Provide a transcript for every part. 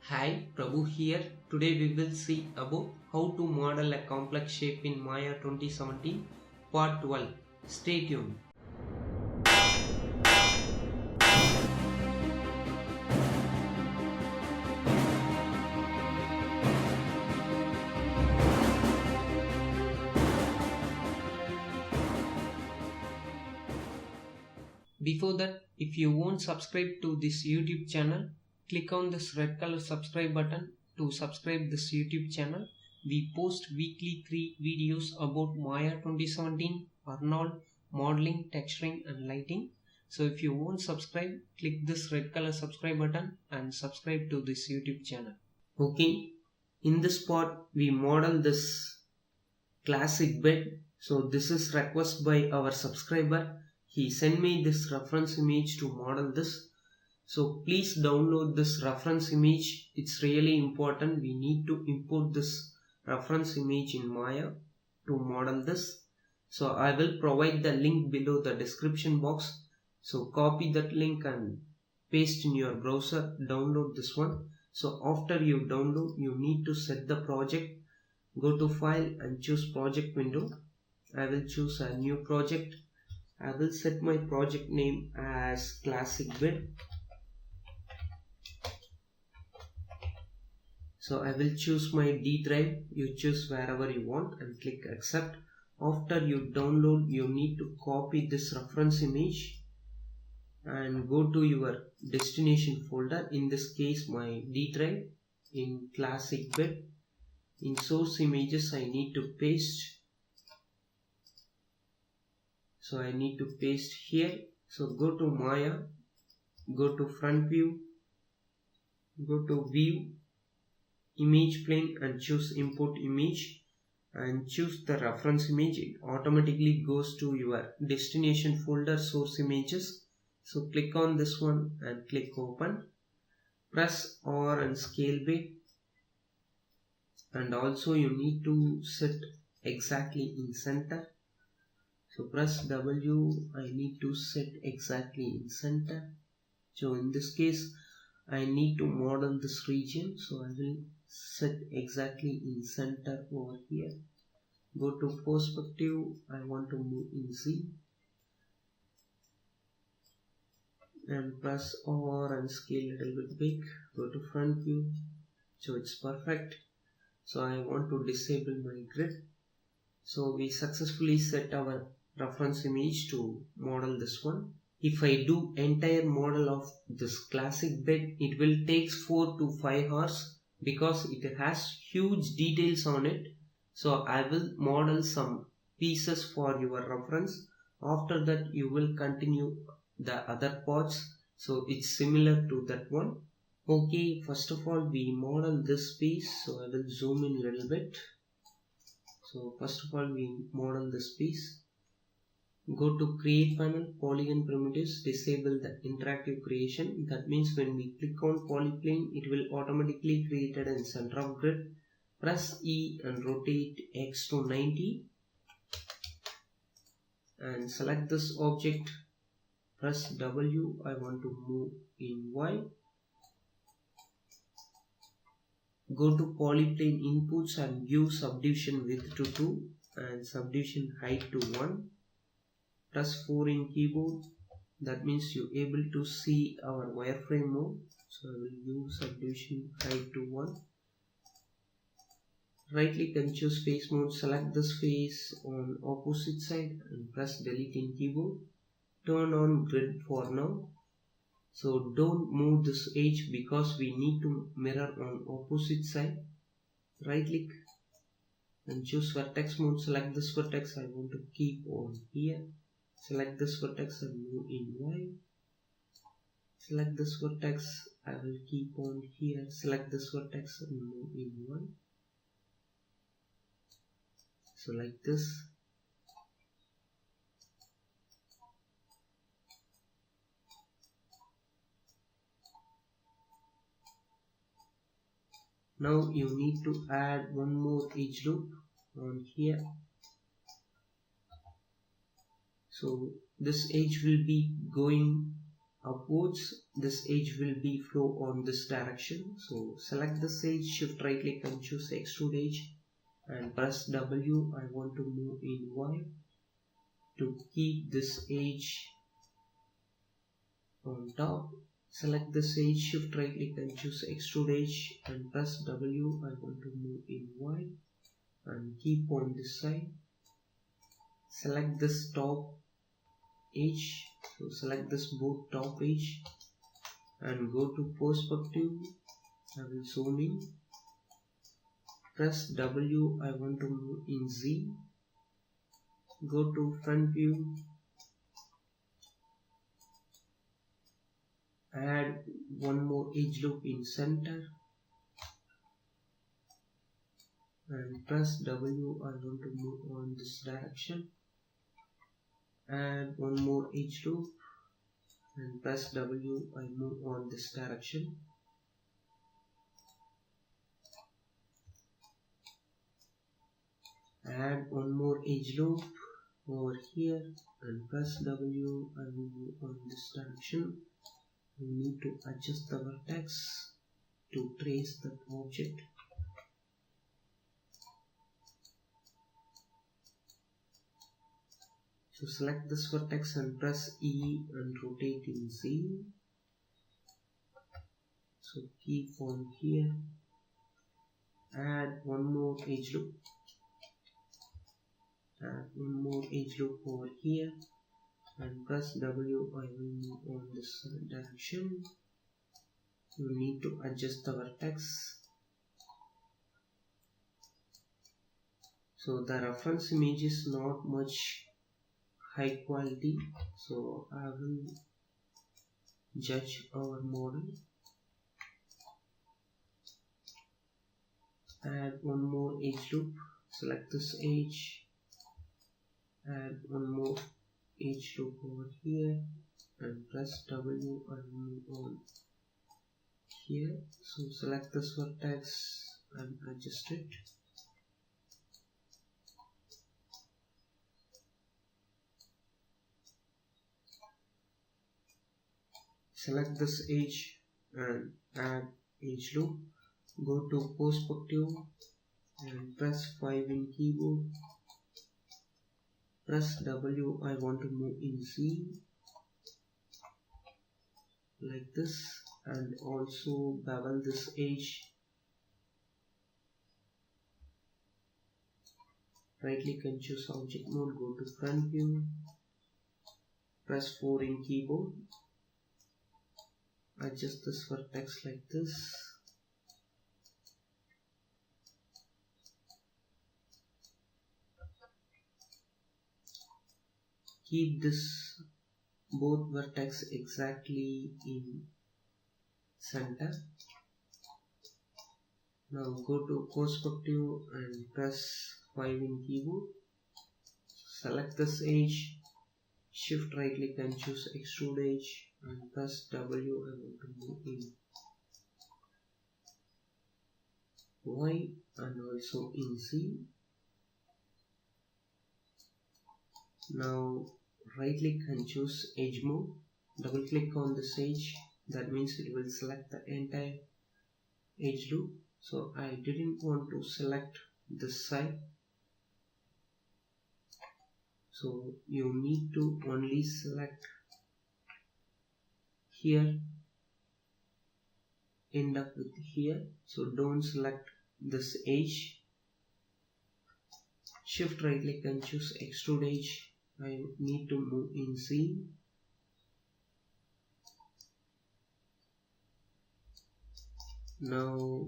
Hi, Prabhu here. Today we will see about how to model a complex shape in Maya 2017 Part 12. Stay tuned. Before that, if you won't subscribe to this YouTube channel, click on this red color subscribe button to subscribe this YouTube channel. We post weekly 3 videos about Maya 2017, Arnold, modeling, texturing and lighting. So if you won't subscribe, click this red color subscribe button and subscribe to this YouTube channel. Okay, in this part we model this classic bed. So this is request by our subscriber. He sent me this reference image to model this. So please download this reference image. It's really important. We need to import this reference image in Maya to model this. So I will provide the link below the description box. So copy that link and paste in your browser. Download this one. So after you download, you need to set the project. Go to file and choose project window. I will choose a new project. I will set my project name as classic bed. So I will choose my D drive. You choose wherever you want and click accept. After you download, you need to copy this reference image and go to your destination folder. In this case my D drive in classic bed. In source images I need to paste. So I need to paste here. So go to Maya, go to front view, go to view, image plane and choose import image and choose the reference image. It automatically goes to your destination folder source images. So click on this one and click open. Press R and scale back. And also you need to set exactly in center. So press W, I need to set exactly in center. So in this case, I need to model this region. So I will set exactly in center over here. Go to perspective, I want to move in Z. And press R and scale a little bit big. Go to front view. So it's perfect. So I want to disable my grid. So we successfully set our reference image to model this one. If I do entire model of this classic bed, it will take 4 to 5 hours because it has huge details on it. So I will model some pieces for your reference. After that you will continue the other parts. So it's similar to that one. Okay, first of all we model this piece. So I will zoom in a little bit. So first of all we model this piece. Go to create panel, polygon primitives, disable the interactive creation. That means when we click on polyplane, it will automatically create it in center of grid. Press E and rotate X to 90 and select this object. Press W, I want to move in Y. Go to polyplane inputs and view subdivision width to 2 and subdivision height to 1. Press 4 in keyboard. That means you're able to see our wireframe mode. So I will use subdivision height to 1. Right click and choose face mode. Select this face on opposite side and press delete in keyboard. Turn on grid for now. So don't move this edge because we need to mirror on opposite side. Right click and choose vertex mode. Select this vertex. I want to keep on here. Select this vertex and move in Y. Select this vertex, I will keep on here. Select this vertex and move in Y. So like this. Now you need to add one more edge loop on here. So this edge will be going upwards this edge will be flow on this direction. So select this edge, shift right click and choose extrude edge and press W. I want to move in Y to keep this edge on top. Select this edge, shift right click and choose extrude edge and press W. I want to move in Y and keep on this side. Select this top edge, so select this both top edge and go to perspective. I will zoom in, press W. I want to move in Z, go to front view, add one more edge loop in center and press W. I want to move on this direction, add one more edge loop and press W. I move on this direction. Add one more edge loop over here and press W. I will move on this direction. We need to adjust the vertex to trace that object. So select this vertex and press E and rotate in Z. So keep on here. Add one more edge loop. Add one more edge loop over here and press W. I will move on this direction. You need to adjust the vertex. So the reference image is not much high quality, so I will judge our model. Add one more edge loop, select this edge, add one more edge loop over here and press W and move on here. So select this vertex and adjust it. Select this edge and add edge loop. Go to perspective and press 5 in keyboard. Press W. I want to move in Z like this and also bevel this edge. Right click and choose object mode. Go to front view. Press 4 in keyboard. Adjust this vertex like this. Keep this both vertex exactly in center. Now go to perspective and press 5 in keyboard. Select this edge, shift right click and choose extrude edge and press W. I want to move in Y and also in Z. Now right click and choose edge mode. Double click on this edge. That means it will select the entire edge loop. So I didn't want to select this side. So you need to only select here, end up with here. So don't select this edge. Shift right click and choose extrude edge. I need to move in Z. Now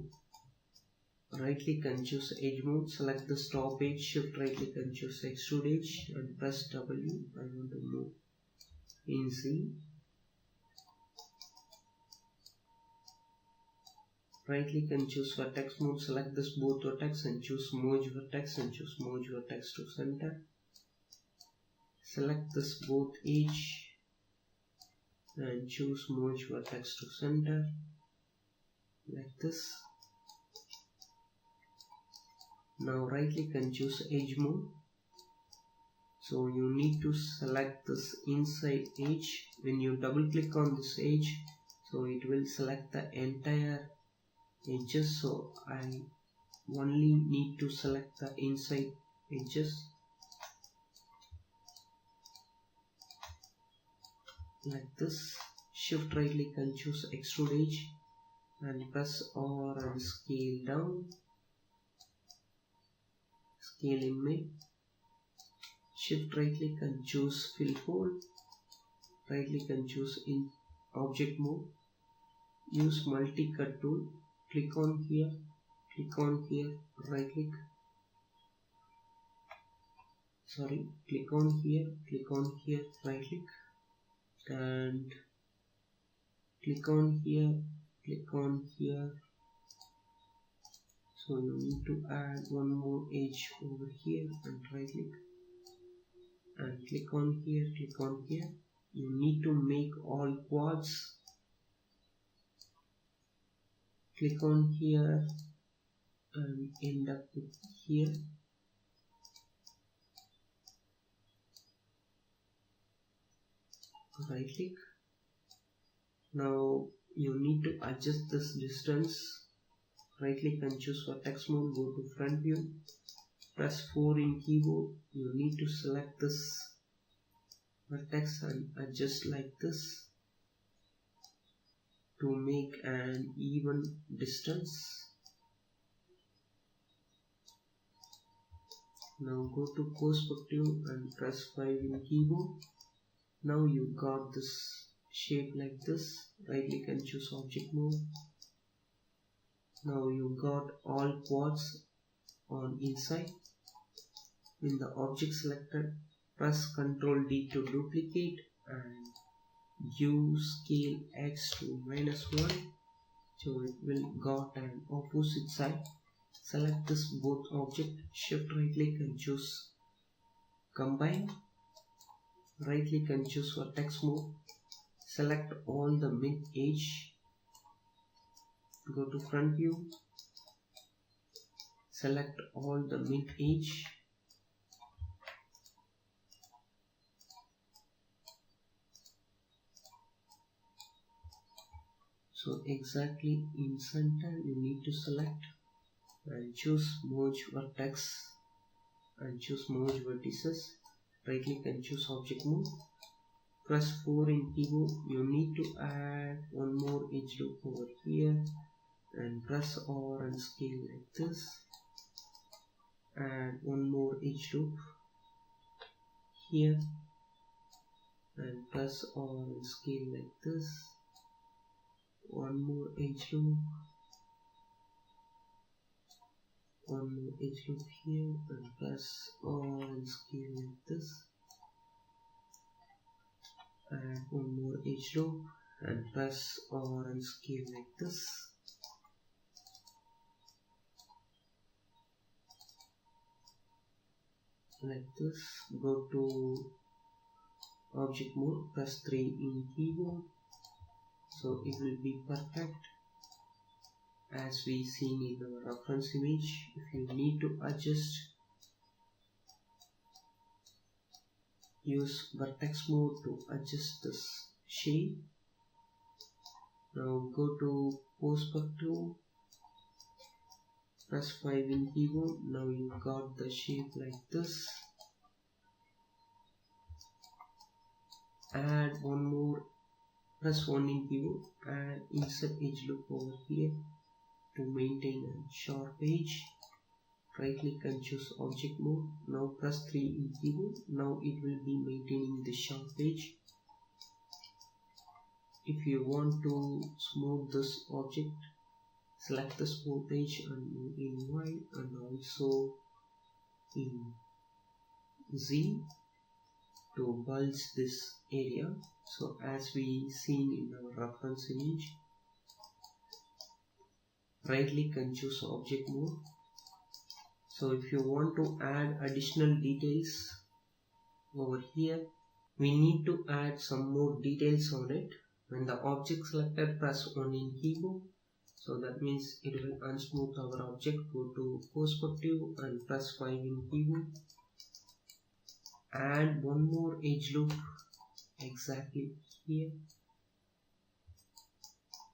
right click and choose edge mode. Select the top edge. Shift right click and choose extrude edge and press W. I want to move in Z. Right click and choose vertex mode. Select this both vertex and choose merge vertex and choose merge vertex to center. Select this both edge and choose merge vertex to center like this. Now right click and choose edge mode. So you need to select this inside edge. When you double click on this edge, So it will select the entire edges, so I only need to select the inside edges like this. Shift right click and choose extrude edge and press R and scale down, scale in mid. Shift right click and choose fill hole, right click and choose in object mode. Use multi cut tool, click on here, right click, click on here, right click, and click on here. So you need to add one more edge over here and right click and click on here. You need to make all quads. Click on here and end up with here. Right click. Now you need to adjust this distance. Right click and choose vertex mode, go to front view, press 4 in keyboard. You need to select this vertex and adjust like this to make an even distance. Now go to perspective and press 5 in keyboard. Now you got this shape like this. Right click and choose object mode. Now you got all quads on inside. In the object selected, press Ctrl D to duplicate and use scale X to -1, so it will got an opposite side. Select this both object, shift right click and choose combine, right click and choose vertex mode, select all the mid edge, go to front view, select all the mid edge, so exactly in center you need to select and choose merge vertex and choose merge vertices. Right click and choose object mode, press 4 in keyboard. You need to add one more edge loop over here and press R and scale like this. Add one more edge loop here and press R and scale like this. One more edge loop, one more edge loop here and press R and scale like this. Add one more edge loop and press R and scale like this. Like this. Go to object mode, press 3 in keyboard, so it will be perfect as we seen in our reference image. If you need to adjust, use vertex mode to adjust this shape. Now go to perspective, press 5 in keyboard. Now you got the shape like this. Add one more, press 1 in keyboard and insert edge loop over here to maintain a sharp edge. Right click and choose object mode. Now press 3 in keyboard. Now it will be maintaining the sharp edge. If you want to smooth this object, select the smooth edge and move in Y and also in Z to bulge this area. So as we seen in our reference image, right click and choose object mode. So if you want to add additional details over here, we need to add some more details on it. When the object selected, press 1 in keyboard. So that means it will unsmooth our object. Go to perspective and press 5 in keyboard. Add one more edge loop exactly here.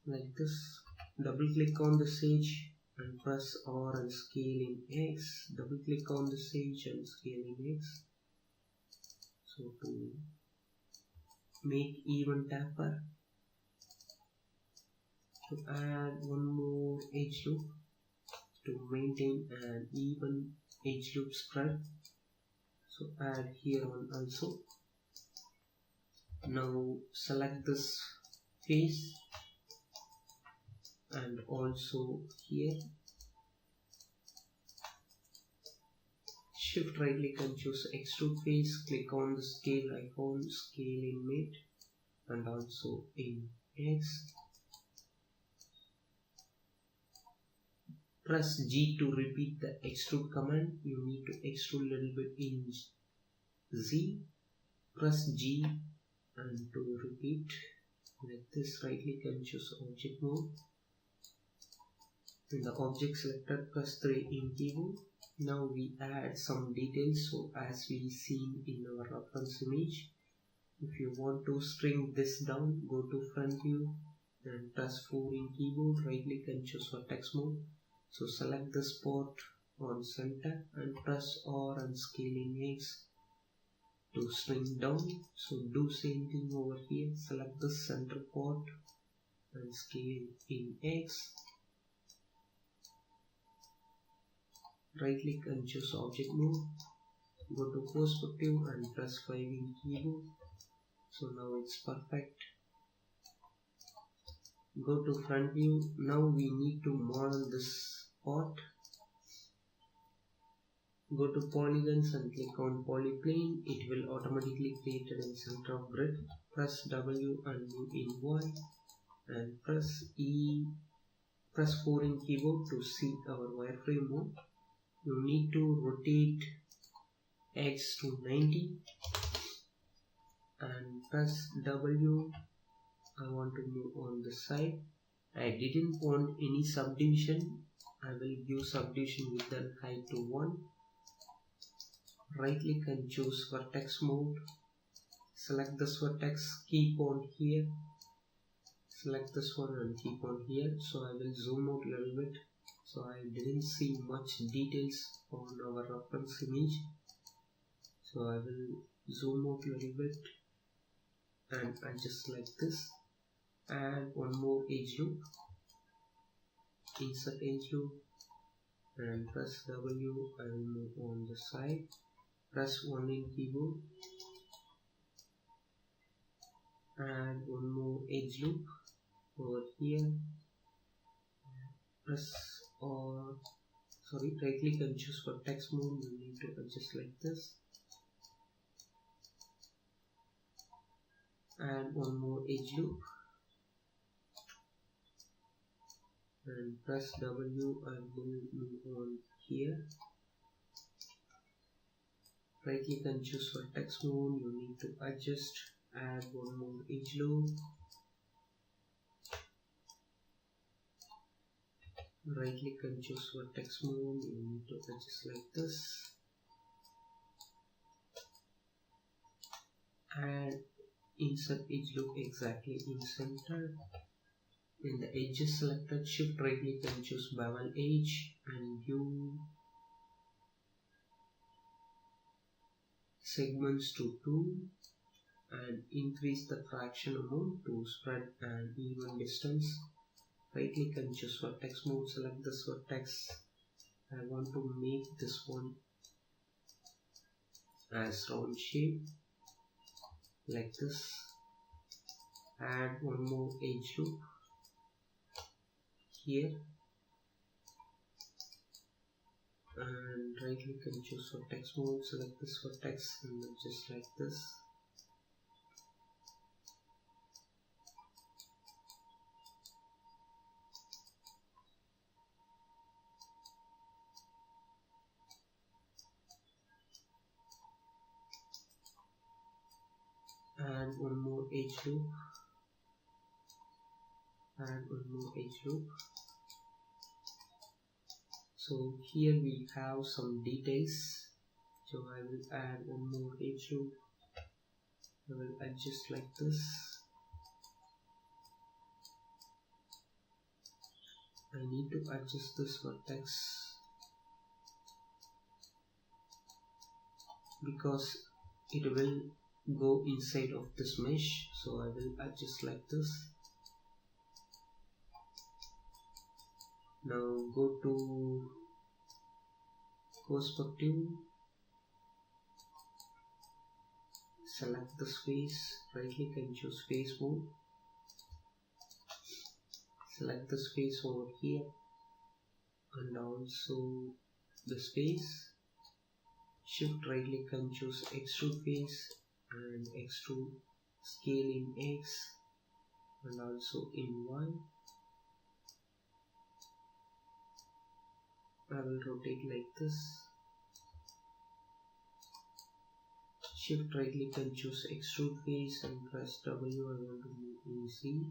like this. Double click on this edge and press R and scale in X. Double click on this edge and scale in X. So to make even taper, to add one more edge loop to maintain an even edge loop spread. So add here one also. Now select this face and also here. Shift right click and choose extrude face. Click on the scale icon, scale in mid and also in X. Press G to repeat the extrude command. You need to extrude a little bit in Z. Press G and to repeat like this. Right click and choose object mode. In the object selector, press 3 in keyboard. Now we add some details. So as we seen in our reference image, if you want to string this down, go to front view and press 4 in keyboard. Right click and choose vertex mode. So select the spot on center and press R and scale in X to string down. So do same thing over here. Select the center part and scale in X. Right click and choose object mode. Go to perspective and press 5 in keyboard. So now it's perfect. Go to front view. Now we need to model this part. Go to polygons and click on polyplane. It will automatically create it in center of grid. Press W and move in Y and press 4 in keyboard to see our wireframe mode. You need to rotate X to 90 and press W. I want to move on the side. I didn't want any subdivision. I will give subdivision with the height to 1. Right click and choose vertex mode. Select this vertex, keep on here. Select this one and keep on here. So I will zoom out a little bit. So I didn't see much details on our reference image. So I will zoom out a little bit and adjust like this. Add one more edge loop. Insert edge loop and press W and move on the side. Press 1 in keyboard. Add one more edge loop over here. Press right click and choose vertex mode. You need to adjust like this. Add one more edge loop and press W and move on here. Right click and choose vertex mode. You need to adjust. Add one more edge loop. Right click and choose vertex mode. You need to adjust like this. Add insert edge loop exactly in center. In the edges selected, shift right click and choose bevel edge and view segments to 2 and increase the fraction amount to spread an even distance. Right click and choose vertex mode. Select this vertex. I want to make this one as round shape like this. Add one more edge loop here and right click and choose vertex mode. Select this vertex and just like this. Add one more edge loop. Add one more edge loop. So here we have some details. So I will add one more edge loop. I will adjust like this. I need to adjust this vertex because it will go inside of this mesh, so I will adjust like this. Now go to perspective, select this face, right click and choose face mode. Select the space over here and also the space. Shift right click and choose extrude face and extrude scale in X and also in Y. I will rotate like this. Shift right click and choose extrude face and press W. I want to move in Z.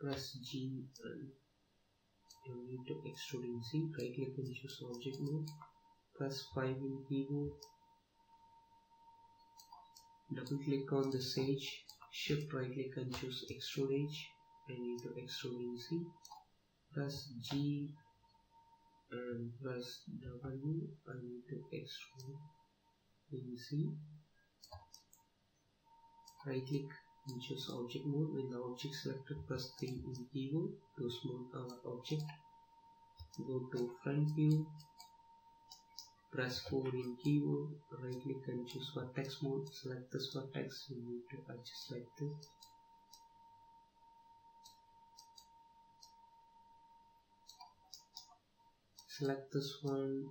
Press G and you need to extrude in Z. Right click and choose object mode. Press 5 in keyboard. Double click on this edge. Shift right click and choose extrude edge. I need to extrude in Z. Press G and press W. I need to extrude in Z. Right click and choose object mode. When the object selected, press 3 in keyboard to smooth our object. Go to front view. Press 4 in keyboard. Right click and choose vertex mode. Select this vertex. You need to adjust like this. Select this one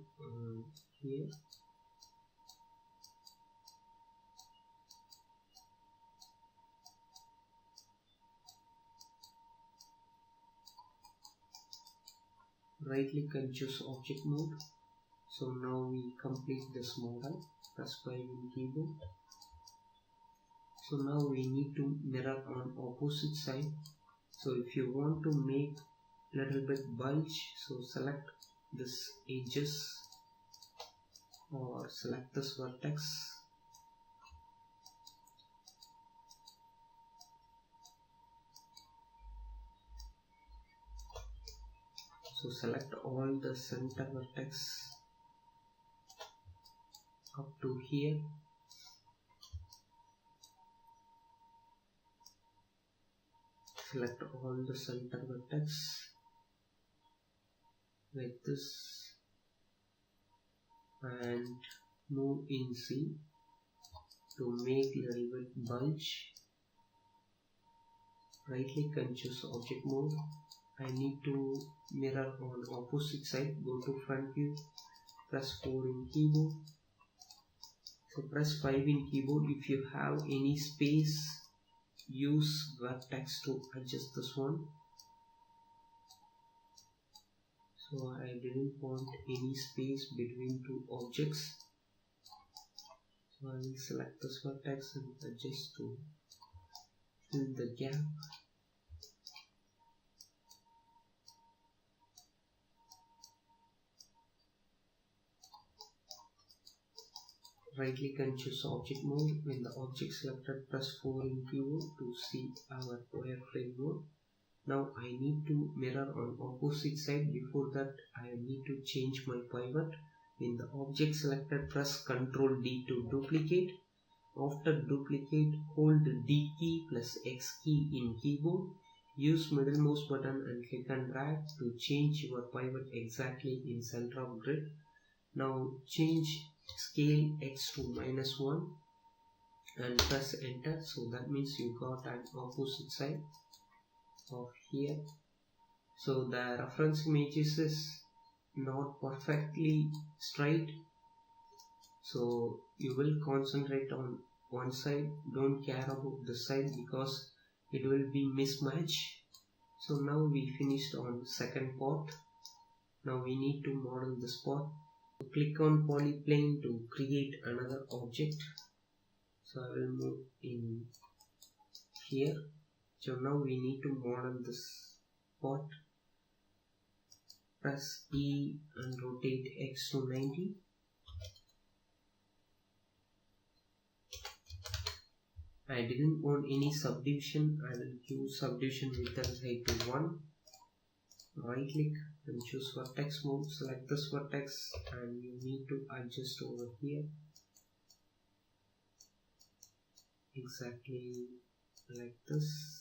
here. Right click and choose object mode. So now we complete this model. Press 5 in keyboard. So now we need to mirror on opposite side. So if you want to make little bit bulge, so select this edges or select this vertex. So select all the center vertex up to here. Select all the center vertex like this and move in C to make little bit bulge. Right click and choose object mode. I need to mirror on opposite side. Go to front view. Press 4 in keyboard. So press 5 in keyboard. If you have any space, use vertex to adjust this one. So I didn't want any space between two objects. So I will select this vertex and adjust to fill the gap. Right click and choose object mode. When the object selected, press 4 in keyboard to see our wireframe mode. Now I need to mirror on opposite side. Before that I need to change my pivot. When the object selected, press Ctrl D to duplicate. After duplicate, hold D key plus X key in keyboard. Use middle mouse button and click and drag to change your pivot exactly in center of grid. Now change scale X to -1 and press enter. So that means you got an opposite side of here. So the reference images is not perfectly straight, so you will concentrate on one side. Don't care about the side because it will be mismatch. So now we finished on second part. Now we need to model this part. Click on polyplane to create another object. So I will move in here. So now we need to model this part. Press E and rotate X to 90. I didn't want any subdivision. I will give subdivision width and height to 1. right click and choose vertex mode. Select this vertex and you need to adjust over here exactly like this.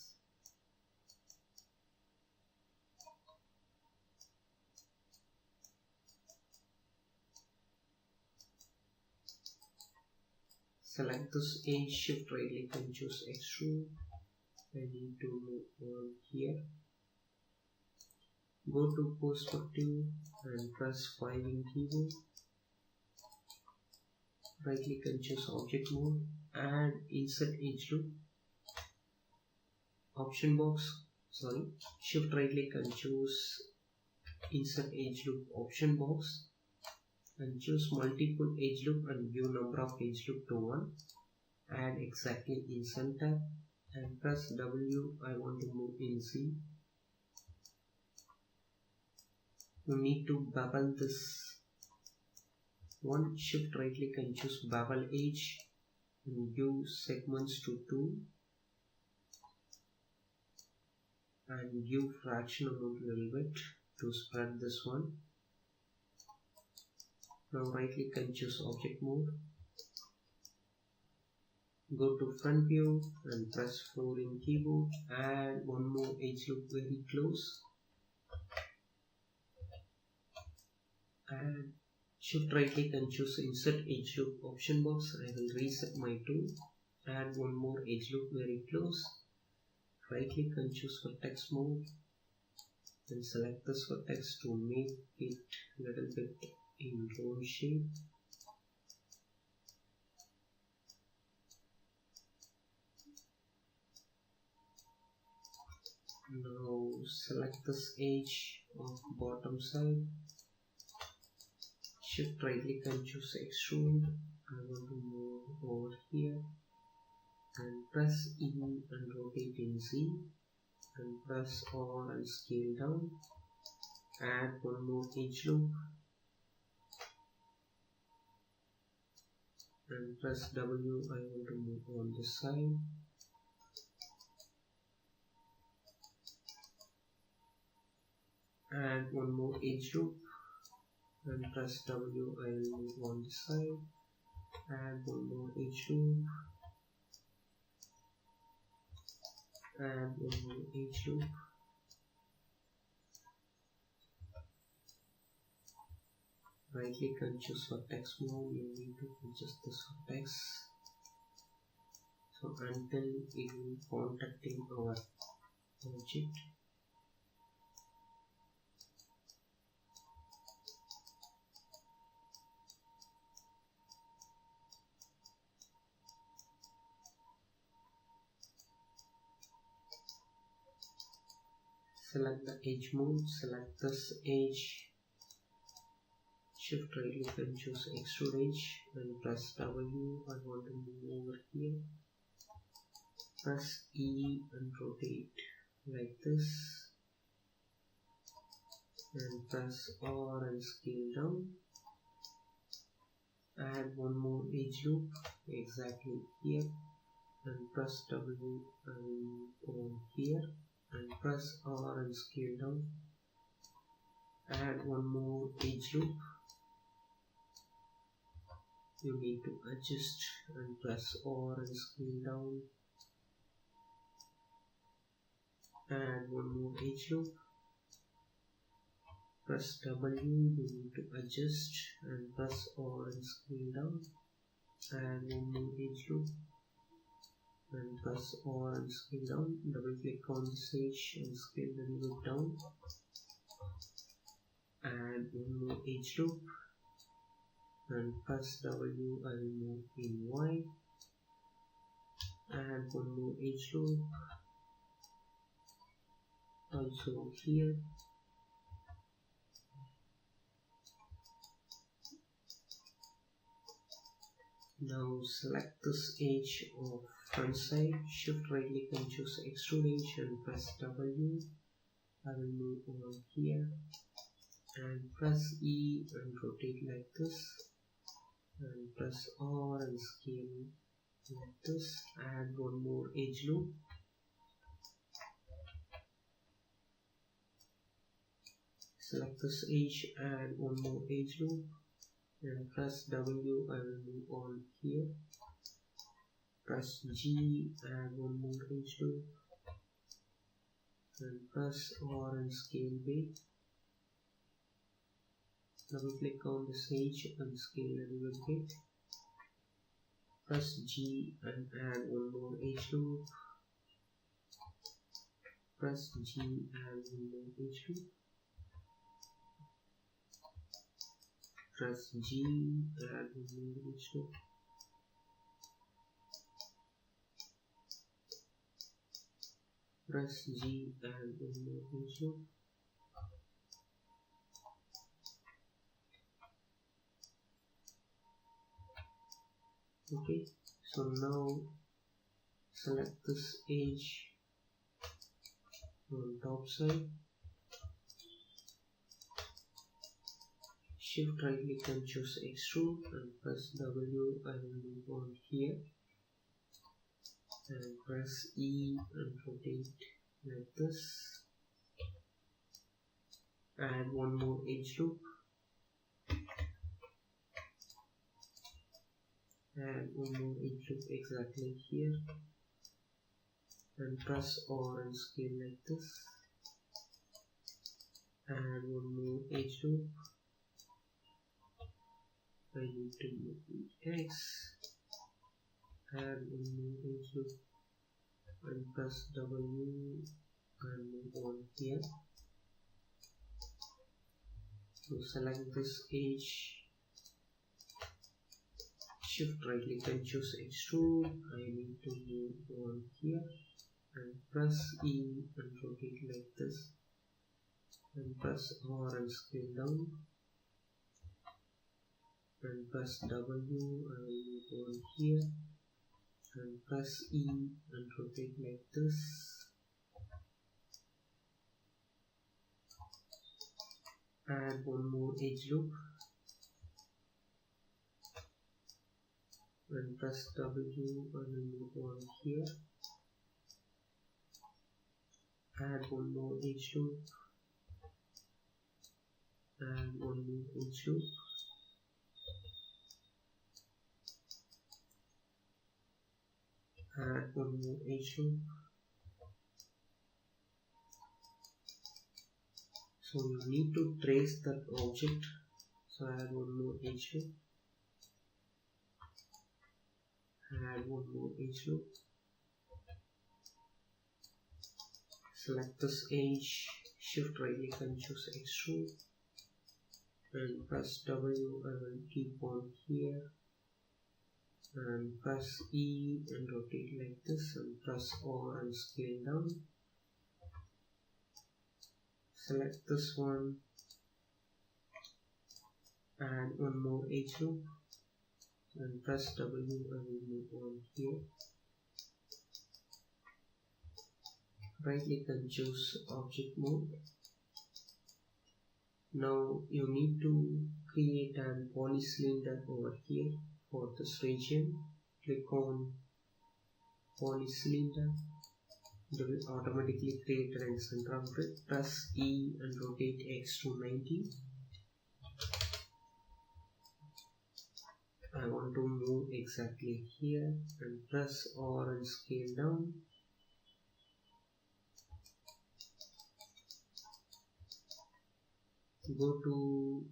Select this edge, shift right click and choose extrude. I need to move on here. Go to perspective and press 5 in keyboard. Right click and choose object mode and insert edge loop. Option box, shift right click and choose insert edge loop option box and choose multiple edge loop and view number of edge loop to 1. Add exactly in center and press W. I want to move in Z. You need to bevel this one. Shift right click and choose bevel edge and view segments to 2 and view fraction amount a little bit to spread this one. Now right click and choose object mode. Go to front view and press 4 in keyboard. Add one more edge loop very close and shift right click and choose insert edge loop option box. I will reset my tool. Add one more edge loop very close. Right click and choose vertex mode and select this vertex to make it little bit in round shape. Now select this edge of bottom side. Shift right click and choose extrude. I want to move over here and press E and rotate in Z and press R and scale down. Add one more edge loop and press W. I want to move on this side. Add one more edge loop and press W. I will move on this side. Add one more edge loop. Add one more edge loop. Right click and choose vertex mode. You need to adjust this vertex so until it will contacting our object. Select the edge mode. Select this edge. Shift right click and choose extrude edge and press W. I want to move over here. Press E and rotate like this and press R and scale down. Add one more edge loop exactly here and press W and on here and press R and scale down. Add one more edge loop. You need to adjust and press R and scale down. Add one more edge loop. Press W. You need to adjust and press R and scale down. Add one more edge loop and press R and scale down. Double click on this edge and scale the loop down. Add one more edge loop and press W. I will move in Y. Add one more edge loop also here. Now select this edge of front side. Shift right click and choose extrude edge and press W. I will move on here and press E and rotate like this and press R and scale like this. Add one more edge loop Select this edge, add one more edge loop, and press W. I will move on here. Press G, add one more edge loop, and press R and scale bit. Double click on this edge and scale a little bit. Press G and add one more edge loop. Press G and one more edge loop. Press G and one more edge loop. Press G and one more edge loop. Okay, so now select this edge on top side. Shift right click and choose extrude and press W. I will move on here and press E and rotate like this. Add one more edge loop. Add one more edge loop exactly here and press R and scale like this. Add one more edge loop. I need to move the X. Add one more edge loop and press W and move on here. So select this edge. Shift right click and choose extrude. I need to move on here and press E and rotate like this and press R and scale down and press W. I will move on here and press E and rotate like this. Add one more edge loop and press W and move on here. Add one more edge loop and one more edge loop. Add one more edge loop. So you need to trace that object. So add one more edge loop. Add one more edge loop. Select this edge, shift right click and choose extrude and press W. I will keep on here and press E and rotate like this and press R and scale down. Select this one, add one more edge loop and press W. I will move on here. Right click and choose object mode. Now you need to create an polycylinder over here for this region. Click on polycylinder. It will automatically create an center of grid. Press E and rotate X to 90. I want to move exactly here and press R and scale down. Go to,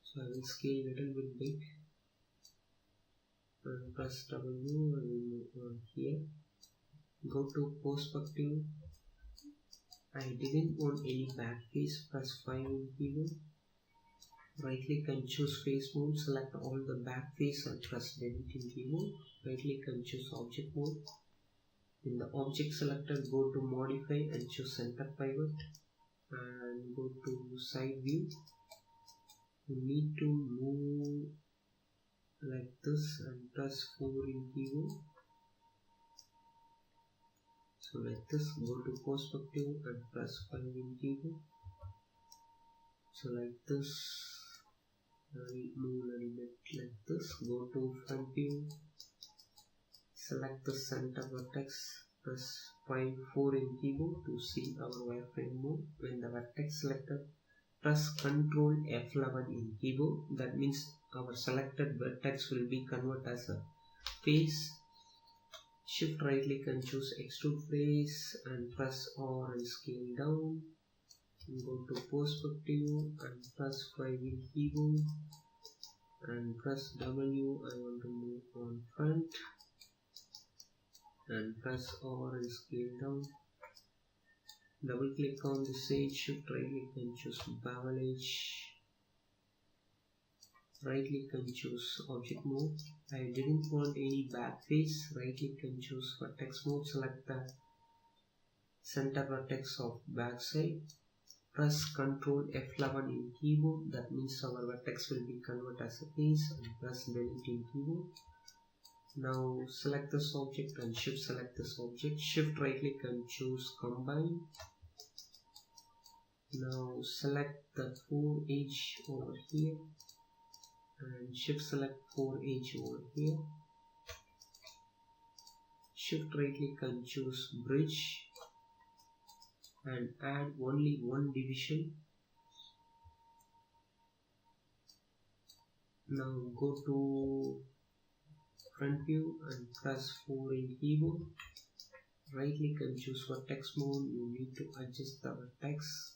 so I will scale a little bit big and press W and move on here. Go to perspective. I didn't want any back face. Press 5 in keyboard. Right click and choose face mode. Select all the back face and press delete in keyboard. Right click and choose object mode. In the object selector, go to modify and choose center pivot and go to side view. You need to move like this and press 4 in keyboard. So like this, go to perspective and press 5 in keyboard. So like this, I will move a little bit like this. Go to front view, select the center vertex, press 4 in keyboard to see our wireframe move. When the vertex selected, press Ctrl F11 in keyboard. That means our selected vertex will be converted as a face. Shift right click and choose extrude face and press R and scale down. Go to perspective and press 5 in keyboard and press W. I want to move on front and press R and scale down. Double click on the edge, shift right click and choose bevel edge. Right click and choose object mode. I didn't want any back face. Right click and choose vertex mode. Select the center vertex of back side. Press Ctrl F11 in keyboard. That means our vertex will be converted as a face, and press delete in keyboard. Now select this object and shift select this object. Shift right click and choose combine. Now select the 4 edge over here and shift select 4 edge over here. Shift right click and choose bridge and add only one division. Now go to front view and press 4 in keyboard. Right click and choose vertex mode. You need to adjust the vertex.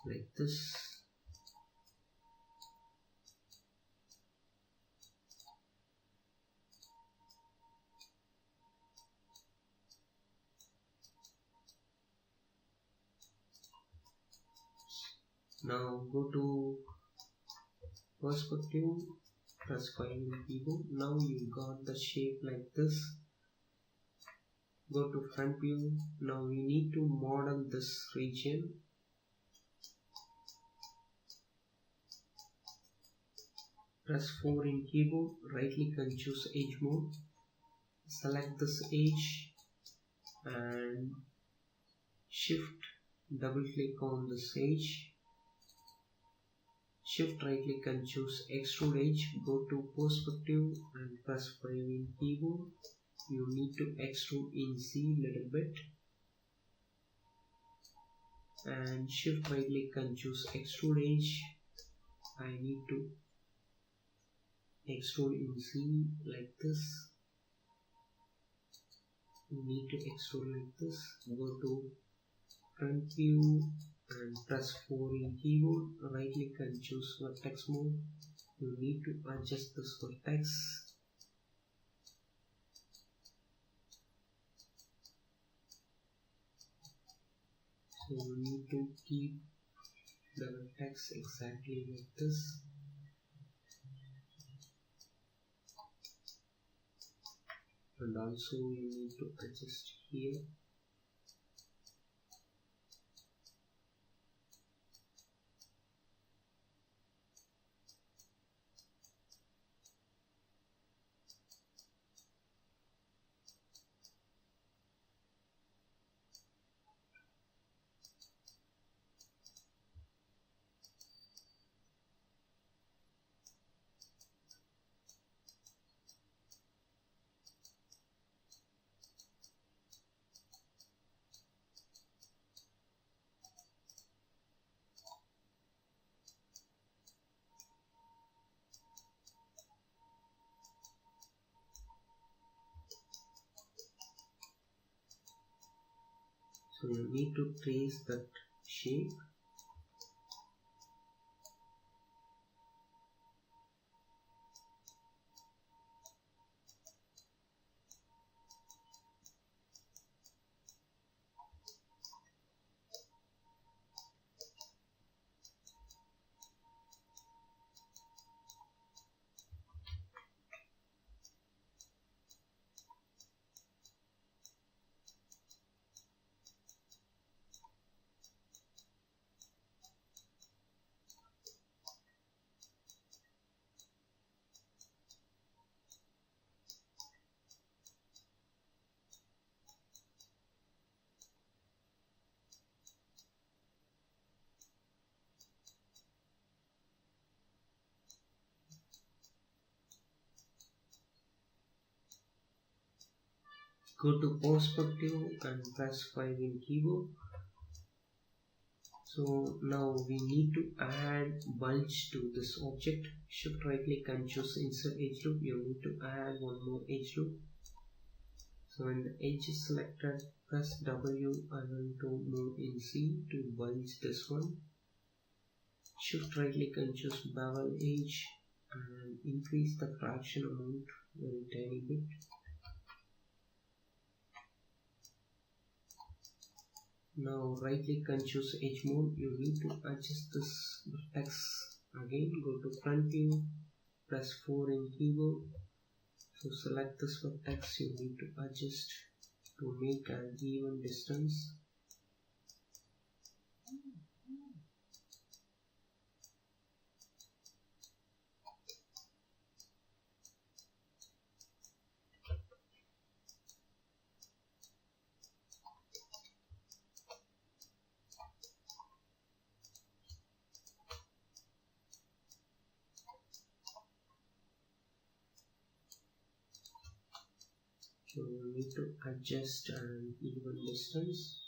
Like this. Now go to perspective, press 5 in keyboard. Now you got the shape like this. Go to front view. Now we need to model this region. Press 4 in keyboard, right click and choose edge mode. Select this edge and shift double click on this edge. Shift right click and choose extrude edge. Go to perspective and press 5 in keyboard. You need to extrude in Z little bit. And shift right click and choose extrude edge. I need to extrude in Z like this. You need to extrude like this. Go to front view and press 4 in keyboard. Right click and choose vertex mode. You need to adjust this vertex. So you need to keep the vertex exactly like this. And also you need to adjust here. So you need to trace that shape. Go to perspective and press 5 in keyboard. So now we need to add bulge to this object. Shift right click and choose insert edge loop. You need to add one more edge loop. So when the edge is selected, press W. I want to move in C to bulge this one. Shift right click and choose bevel edge and increase the fraction amount very tiny bit. Now right click and choose edge mode. You need to adjust this vertex again. Go to front view, press 4 in keyboard. So select this vertex. You need to adjust to make an even distance. So we need to adjust an even distance.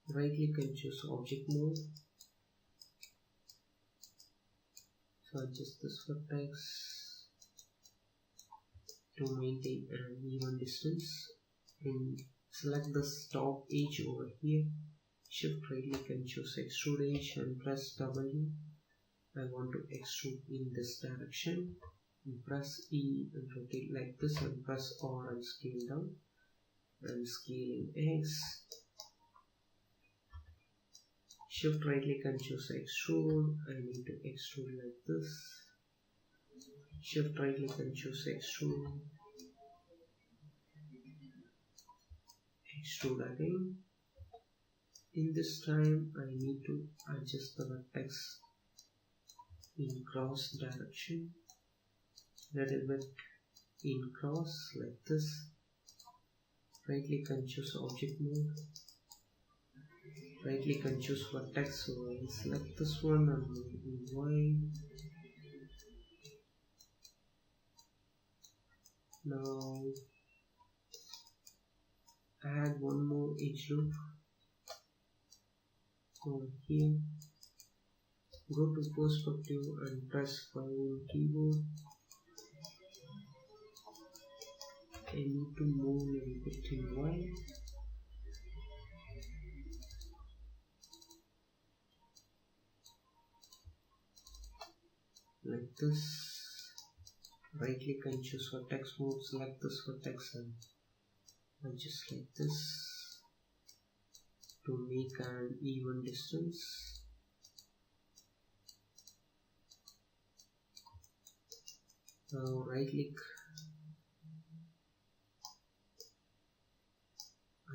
Right click and choose object mode. So adjust this vertex to maintain an even distance and select the top edge over here. Shift right click and choose extrude edge and press W. I want to extrude in this direction. And press E and rotate like this and press R and scale down and scale in X. Shift right click and choose extrude. I need to extrude like this. Shift right click and choose extrude. Extrude again. In this time I need to adjust the vertex in cross direction. Little bit in cross like this. Right click and choose object mode. Right click and choose vertex. So I select this one and move in Y. Now add one more edge loop over here. Go to perspective and press 5 on keyboard. I need to move a little bit in Y. Like this. Right click and choose vertex mode. Select this vertex and adjust like this to make an even distance. Now right click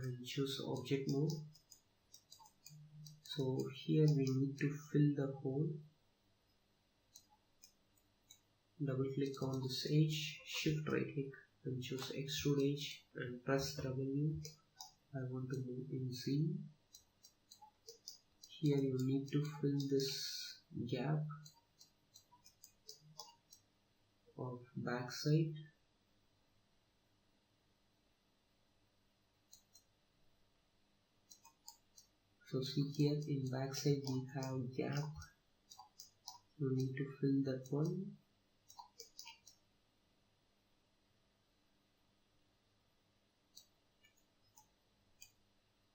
and choose object mode. So here we need to fill the hole. Double click on this edge, shift right click and choose extrude edge and press W. I want to move in Z. Here you need to fill this gap of backside. So see here in backside we have gap. You need to fill that one.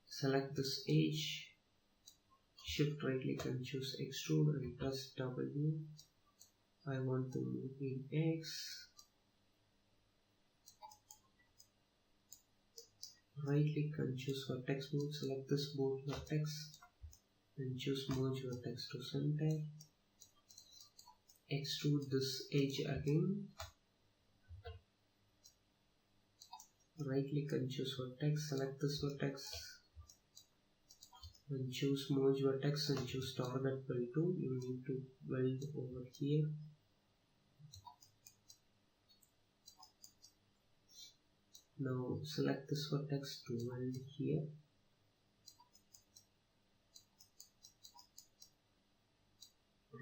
Select this edge, shift right click and choose extrude and press W. I want to move in X. Right click and choose vertex mode. Select this both vertex and choose merge vertex to center. Extrude this edge again. Right click and choose vertex. Select this vertex and choose merge vertex and choose target weld tool. You need to weld over here. Now select this vertex to weld here.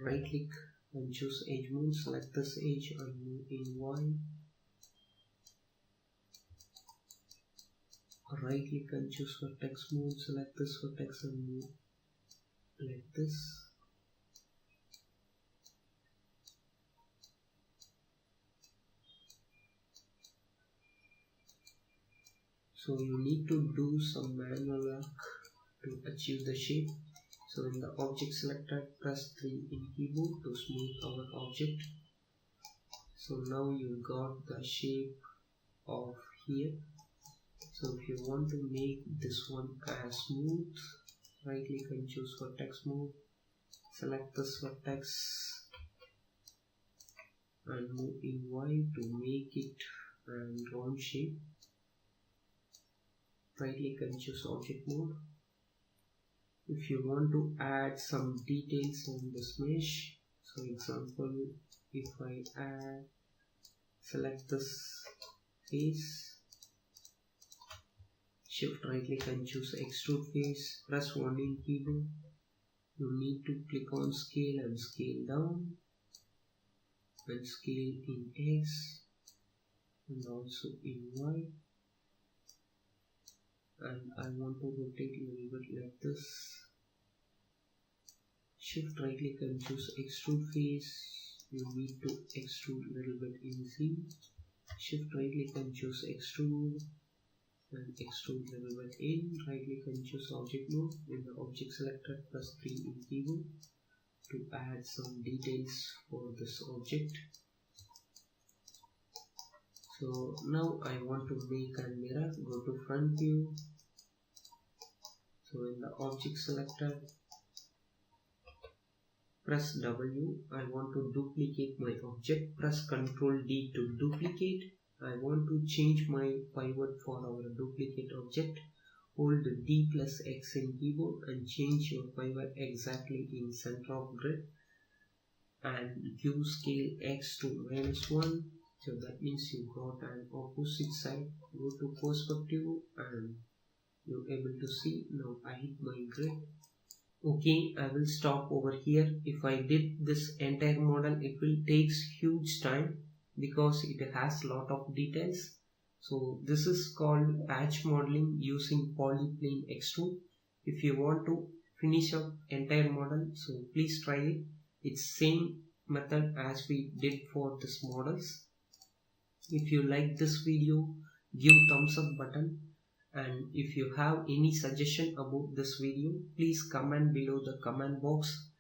Right click and choose edge mode. Select this edge and move in Y. Right click and choose vertex mode. Select this vertex and move like this. So you need to do some manual work to achieve the shape. So in the object selector, press 3 in keyboard to smooth our object. So now you got the shape of here. So if you want to make this one as smooth, right click and choose vertex mode. Select this vertex and move in Y to make it a round shape. Right click and choose object mode. If you want to add some details on this mesh, so example, if I add, select this face, shift right click and choose extrude face, press 1 in keyboard. You need to click on scale and scale down and scale in X and also in Y. And I want to rotate a little bit like this. Shift right click and choose extrude face. You need to extrude a little bit in Z. Shift right click and choose extrude and extrude a little bit in. Right click and choose object mode. In the object selector, press 3 in keyboard to add some details for this object. So now I want to make a mirror. Go to front view. So in the object selector, press W. I want to duplicate my object. Press Ctrl D to duplicate. I want to change my pivot for our duplicate object. Hold D plus X in keyboard and change your pivot exactly in center of grid. And give scale X to -1. So that means you got an opposite side. Go to perspective and you're able to see. Now I hit my grid. Okay, I will stop over here. If I did this entire model, it will take huge time because it has lot of details. So this is called patch modeling using polyplane extrude. If you want to finish up entire model, so please try it. It's same method as we did for this models. If you like this video, give thumbs up button, and if you have any suggestion about this video, please comment below the comment box.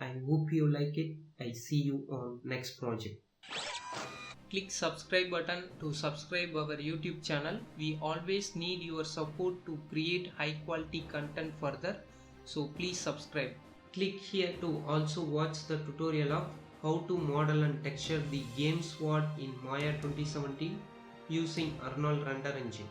I hope you like it. I see you on next project. Click subscribe button to subscribe our YouTube channel. We always need your support to create high quality content further. So please subscribe. Click here to also watch the tutorial of how to model and texture the game sword in Maya 2017 using Arnold render engine.